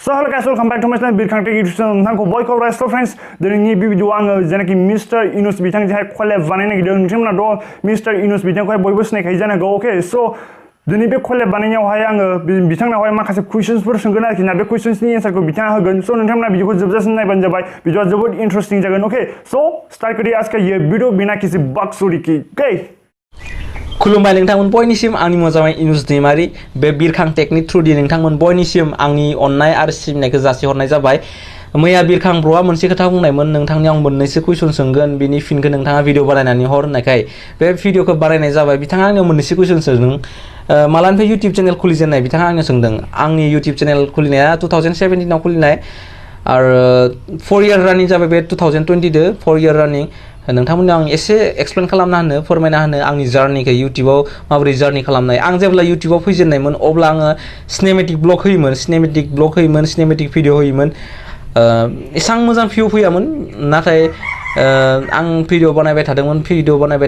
So hello guys, welcome back to my channel Birkhang Tech YouTube channel. Nongtangko bयखौबो रायस्ल friends दिनैनि बे video आङो जेनाखि मिस्टार इनुस बिथांजोंहाय कलेब बानायनो नागिरदों। नोंथांमोनाथ' मिस्टार इनुस बिथांखौहाय बयबो सिनायखायो जानांगौ। ओके सो दिनै बे कलेब बानायनायावहाय आङो बिथांनावहाय माखासे कुइसन्सफोर सोंगोन आरोखि ना। बे कुइसन्सनि एन्सारखौ बिथाङा होगोन। सो नोंथांमोना भिडिअखौ जोबजासिम नायबानो जाबाय। भिडिअआ जोबोद इन्टारेस्टिं जागोन। ओके सो स्टार्ट करिए आज का ये वीडियो बिना किसी बकचोदी की। ओके खुलुमबाय नोंथांमोन बयनिसिम आंनि मोजाङै इनुस दैमारि बे बिरखां टेकनि थ्रुदि नोंथांमोन बयनिसिम आंनि अननाय आरो सिबिनायखौ जासिहरनाय जाबाय। मैया बिरखां ब्र'आ मोनसे खोथा बुंनायमोन, नोंथांनियाव मोननैसो कुइसन सोंगोन, बिनि फिनखौ नोंथाङा भिडिअ बानायनानै हर होननायखाय बे भिडिअखौ बानायनाय जाबाय। बिथाङा आंनियाव मोननैसो कुइसन सोंदों। मालानिफ्राय इउटिउब चेनेल खुलिजेननाय बिथाङा आंनियाव सोंदों। आंनि इउटिउब चेनेल खुलिनाया 2017 आव खुलिनाय आरो 4 इयार रानिं जाबाय। बे 2020 4 इयार रानिं। नोंथांमोननो आं एसे एक्सप्लेन खालामना होनो, फोरमायना होनो आंनि जार्निखौ इउटिउबाव माबोरै जार्नि खालामनाय। आं जेब्ला इउटिउबाव फैजेननायमोन अब्ला आङो सिनेमेटिक ब्लग होयोमोन, सिनेमेटिक भिडिअ होयोमोन। एसां मोजां भिउ फैयामोन, नाथाय आं भिडिअ बानायबाय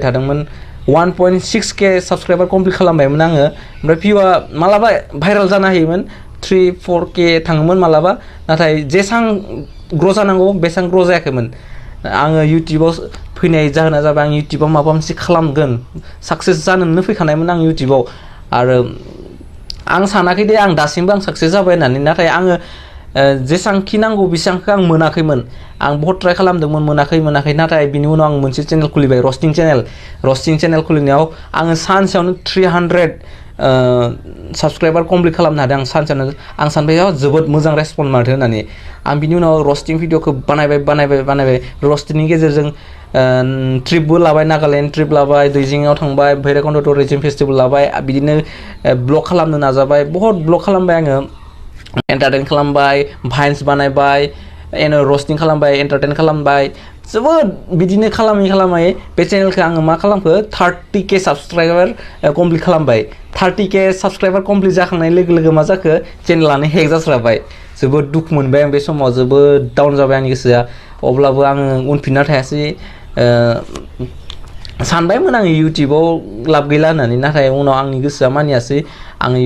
थादोंमोन 1.6k साबस्क्राइबार कमप्लिट खालामबायमोन आङो। ओमफ्राय भिउआ मालाबा भाइरेल जाना होयोमोन, 3-4k थाङोमोन मालाबा, नाथाय जेसां ग्र' जानांगौ बेसां ग्र' जायाखैमोन। आङो इउटिउबाव फैनाय जाहोना जाबाय आं इउटिउबाव माबा मोनसे खालामगोन, साक्सेस जानोनो फैखानायमोन आं इउटिउबाव। आरो आं सानाखै दे आं दासिमबो आं साक्सेस जाबाय होननानै, नाथाय आङो जेसांखि नांगौ बेसांखौ आं मोनाखैमोन। आं बहुत ट्राइ खालामदोंमोन, मोनाखै। नाथाय बिनि उनाव आं मोनसे चेनेल खुलिबाय, रस्टिं चेनेल खुलिनायाव आङो सानसेयावनो 300 साबस्क्राइबार कमप्लिट खालामनो हादों। आं सानसेयावनो आं सानबाय जोबोद मोजां रेसपन्स माथो होननानै। आं बिनि उनाव रस्टिं भिडिअखौ बानायबाय। रस्टिंनि गेजेरजों ट्रिपबो लाबाय, नागालेण्ड ट्रिप लाबाय, दैजिंआव थांबाय, भैरबकुन्द टुरिजम फेस्टिभेल लाबाय। बिदिनो ब्लग खालामनो नाजाबाय, बहुत ब्लग खालामबाय आङो, एन्टारटेन खालामबाय, भाइन्स बानायबाय, रस्टिं खालामबाय, एन्टारटेन खालामबाय। जोबोद बिदिनो खालामै बे चेनेलखौ आङो मा खालामखो 30k साबस्क्राइबार कमप्लिट खालामबाय। 30k साबस्क्राइबार कमप्लिट जाखांनाय लोगो लोगो मा जाखो, चेनेलानो हेक जास्राबाय। जोबोद दुखु मोनबाय आं बे समाव, जोबोद डाउन जाबाय आंनि गोसोआ। अब्लाबो आङो उनफिनना थायासै। सानबायमोन आङो इउटिउबाव लाब गैला होननानै, नाथाय उनाव आंनि गोसोआ मानियासै। आङो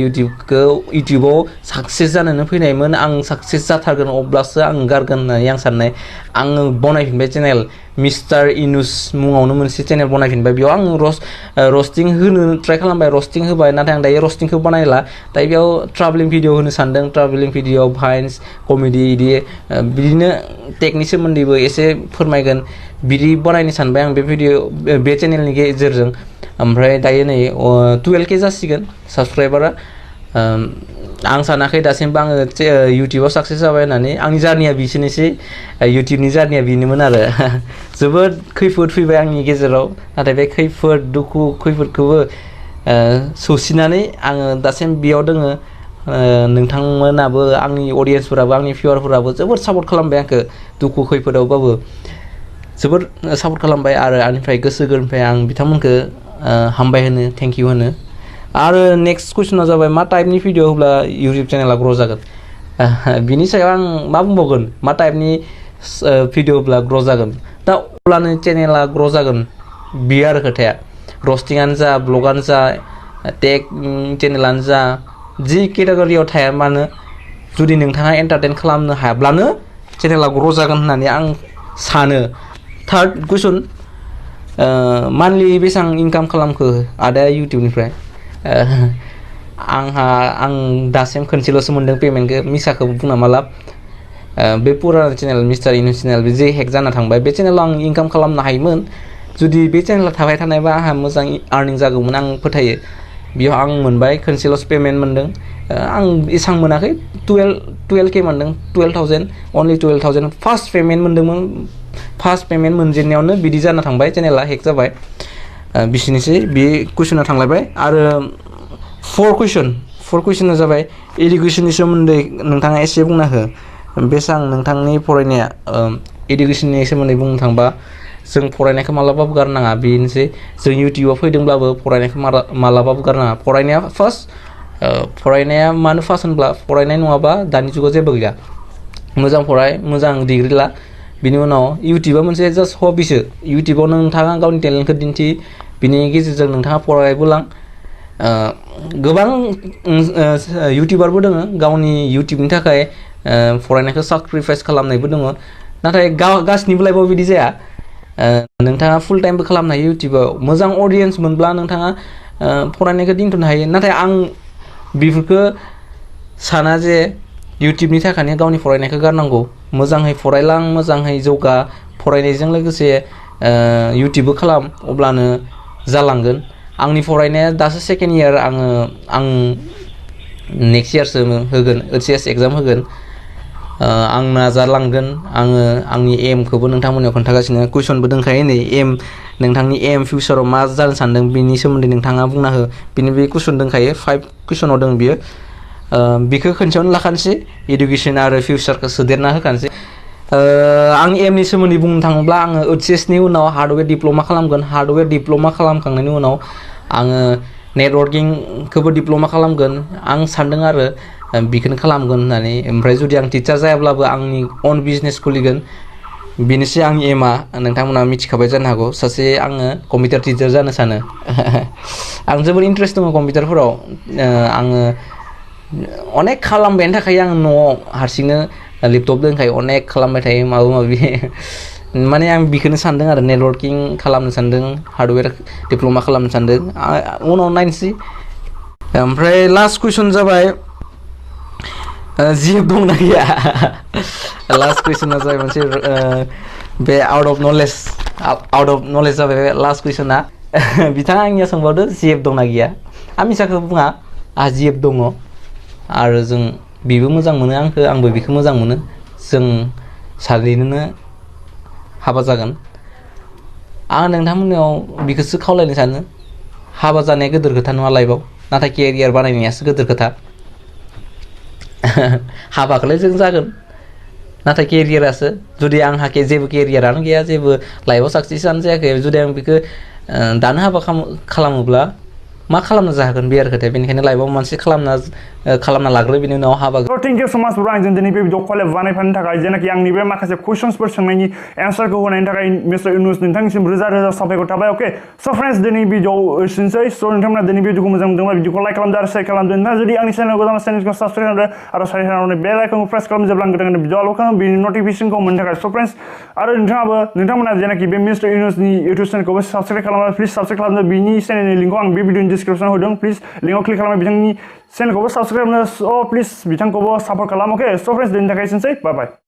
इउटिउबाव साक्सेस जानोनो फैनायमोन। आं साक्सेस जाथारगोन अब्लासो आं गारगोन होननानै आं साननाय। आङो बनायफिनबाय चेनेल, मिस्टार इनुस मुङावनो मोनसे चेनेल बनायफिनबाय। बेयाव आङो रस्टिं होनो ट्राइ खालामबाय, रस्टिं होबाय, नाथाय आं दायो रस्टिंखौ बानायला। दायो बेयाव ट्राभेलिं भिडिअ होनो सानदों, ट्राभेलिं भिडिअ, भाइन्स, कमेडि, बिदिनो टेकनि सोमोन्दैबो एसे फोरमायगोन, बिदि बानायनो सानबाय आं बे चेनेलनि गेजेरजों। ओमफ्राय दायो नै 12k जासिगोन साबस्क्राइबारा। आं सानाखै दासिमबो आङो इउटिउबाव साक्सेस जाबाय होननानै। आंनि जार्निया बिसोरनोसै, इउटिउबनि जार्निया बेनोमोन आरो। जोबोद खैफोद फैबाय आंनि गेजेराव, नाथाय बे खैफोदखौबो सौसिनानै आङो दासिम बेयाव दोङो। नोंथांमोनाबो, आंनि अडियेन्सफोराबो, आंनि भिउवारफोराबो जोबोद सापर्ट खालामबाय आंखौ, दुखु खैफोदावबाबो जोबोद सापर्ट खालामबाय। आरो आंनिफ्राय गोसो गोरबोनिफ्राय आं बिथांमोनखौ हामबाय होनो, थेंक इउ होनो। आरो नेक्स्ट कुइसना जाबाय मा टाइपनि भिडिअ होब्ला इउटिउब चेनेला ग्र' जागोन। बिनि सायाव आं मा बुंबावगोन, मा टाइपनि भिडिअ होब्ला ग्र' जागोन। दा अब्लानो चेनेला ग्र' जागोन, बियो आरो खोथाया। रस्टिंआनो जा, ब्लगानो जा, टेक चेनेलानो जा, जि केटेगरियाव थाया मानो, जुदि नोंथाङा एन्टारटेन खालामनो हायाब्लानो चेनेला ग्र' जागोन होननानै आं सानो। थार्ड कुइसन, मान्थलि बेसेबां इनकाम खालामखो आदाया इउटिउबनिफ्राय? आं दासिम खनसेल'सो मोन्दों पेमेन्टखौ, मिसाखौ बुंना मालाब। बे पुराना चेनेल, मिस्टार इनुस चेनेल, बे जे हेक जाना थांबाय, बे चेनेलाव आं इनकाम खालामनो हायोमोन। जुदि बे चेनेला थाबाय थानायबा आंहा मोजां आर्निं जागौमोन, आं फोथायो। बेयाव आं मोनबाय, खनसेल'सो पेमेन्ट मोन्दों। आं एसां मोनाखै, 12k मोन्दों, 12,000, अनलि 12,000 फार्स्ट पेमेन्ट मोन्दोंमोन। फार्स्ट पेमेन्ट मोनजेननायावनो बिदि जाना थांबाय, चेनेला हेक जाबाय। बिसिनोसै, बे कुइसना थांलायबाय। आरो फोर कुइसना जाबाय इडुकेसननि सोमोन्दै नोंथाङा एसे बुंना हो। बेसेबां नोंथांनि फरायनाया? इडुकेसननि सोमोन्दै बुंनो थांबा जों फरायनायखौ मालाबाबो गारनाङा, बेनोसै। जों इउटिउबाव फैदोंब्लाबो फरायनायखौ मालाबाबो गारनाङा। फरायनाया फार्स्ट। फरायनाया मानो फार्स्ट होनब्ला, फरायनाय नङाबा दानि जुगाव जेबो गैया। मोजां फराय, मोजां डिग्रि ला। बिनि उनाव इउटिउबा मोनसे जास्ट हबिसो। इउटिउबाव नोंथाङा गावनि टेलेन्टखौ दिन्थि, बिनि गेजेरजों नोंथाङा फरायबोलां। गोबां इउटिउबारबो दङ गावनि इउटिउबनि थाखाय फरायनायखौ sacrifice खालामनायबो दङ नाथाय गासैनिबो लाइफआव बिदि जाया नोंथाङा फुल टाइमबो खालामनो हायो इउटिउबाव मोजां अडियन्स मोनब्ला नोंथाङा फरायनायखौ दोनथ'नो हायो नाथाय आं बेफोरखौ साना जे इउटिउबनि थाखायनो गावनि फरायनायखौ गारनांगौ मोजाङै फरायलां मोजाङै जौगा फरायनायजों लोगोसे इउटिउबबो खालाम अब्लानो जालांगोन आंनि फरायनाया दासो सेकेन्ड इयार आं नेक्स्ट इयारसो होगोन OCS एग्जाम होगोन आं नाजालांगोन आङो आंनि एमखौबो नोंथांमोननियाव खोन्थागासिनो कुइसनबो दंखायो नै एम नोंथांनि एम फिउचाराव मा जानो सानदों बिनि सोमोन्दै नोंथाङा बुंना हो बिनि बे कुइसन दंखायो 5 कुइसनाव दं बियो बेखौ खनसेयावनो लाखानोसै इडुकेसन आरो फिउचारखौ सोदेरना होखानोसै आं एमनि सोमोन्दै बुंनो थाङोब्ला आङो OCSनि उनाव हार्डवेयर डिप्ल'मा खालामगोन हार्डवेयर डिप्ल'मा खालामखांनायनि उनाव आङो नेटवर्किंखौबो डिप्ल'मा खालामगोन आं सानदों आरो बेखौनो खालामगोन होननानै ओमफ्राय जुदि आं टिचार जायाब्लाबो आंनि अन बिजनेस खुलिगोन बेनोसै आंनि एमआ नोंथांमोना मिथिखाबाय जानो हागौ सासे आङो कम्पिउटार टिचार जानो सानो आं जोबोर इन्ट्रेस्ट दङ कम्पिउटारफोराव आङो अनेक खालामबायानो थाखायो आं न'आव हारसिंनो लेपटप दोनखायो अनेक खालामबाय थायो माबा माबि माने आं बेखौनो सानदों आरो नेटवर्किं खालामनो सानदों हार्डवेयर डिप्ल'मा खालामनो सानदों उनाव नायनोसै ओमफ्राय लास्ट कुइसन जाबाय जिएफ दंना गैया लास्ट कुइसना जाबाय मोनसे बे आउट अफ नलेज जाबाय बे लास्ट कुइसना बिथाङा आंनिया सोंबावदो जिएफ दंना गैया आं मिसाखौ बुङा आंहा जिएफ दङ आरो जों बेबो मोजां मोनो आंखौ आंबो बेखौ मोजां मोनो जों सानैनोनो हाबा जागोन आं नोंथांमोननियाव बेखौसो खावलायनो सानो हाबा जानाया गिदिर खोथा नङा लाइफआव नाथाय केरियार बानायनायासो गिदिर खोथा हाबाखौलाय जों जागोन नाथाय केरियारासो जुदि आंहा जेबो केरियारानो गैया जेबो लाइफआव साक्सेसआनो जायाखै जुदि आं बेखौ दानो हाबा खालामोब्ला मा खालामना जागोन बे आरो खोथाया बेनिखायनो लाइफआव मोनसे खालामना लाग्रो बिनि उनाव हाबा थेंक इउ सो माच ब्रो आंजों दिनै बे भिडिअ कलेब बानायफानो थाखाय जेनाखि आंनि बे माखासे कुइसन्सफोर सोंनायनि एन्सारखौ होनायनि थाखाय मिस्टार इनुस नोंथांनिसिम रोजा रोजा साबायखर थाबाय अके स' फ्रेन्ड्स दिनै भिडिअ एसेनोसै स' नोंथांमोना दिनै भिडिअखौ मोजां मोनदोंब्ला भिडिअखौ लाइक खालामदो आरो शेयार खालामदो नोंथाङा जुदि आंनि चेनेलखौ गोदान चेनेलखौ साबस्क्राइब खालामदो आरो साइड खालामनानै बेल आइकनखौ प्रेस खालाम जेब्ला आं गोदान भिडिअ आपल'ड खालामो बेनि नटिफिकेसनखौ मोननो थाखाय स' फ्रेन्ड्स आरो नोंथांमोना जेनाखि बे मिस्टार इनुसनि इउटिउब चेनेलखौबो साबस्क्राइब खालामदो प्लिज साबस्क्राइब खालामदो बिनि चेनेलनि लिंकखौ आं बे भिडिअनि डिसक्रिपसनाव होदों प्लिज लिंकआव क्लिक खालामनानै बिथांनि चेनेलखौबो साबस्क्राइब खालामनो स' प्लिज बिथांखौबो सापर्ट खालाम अके स' फ्रेन्ड्स दिनैनि थाखाय एसेनोसै बाय बाय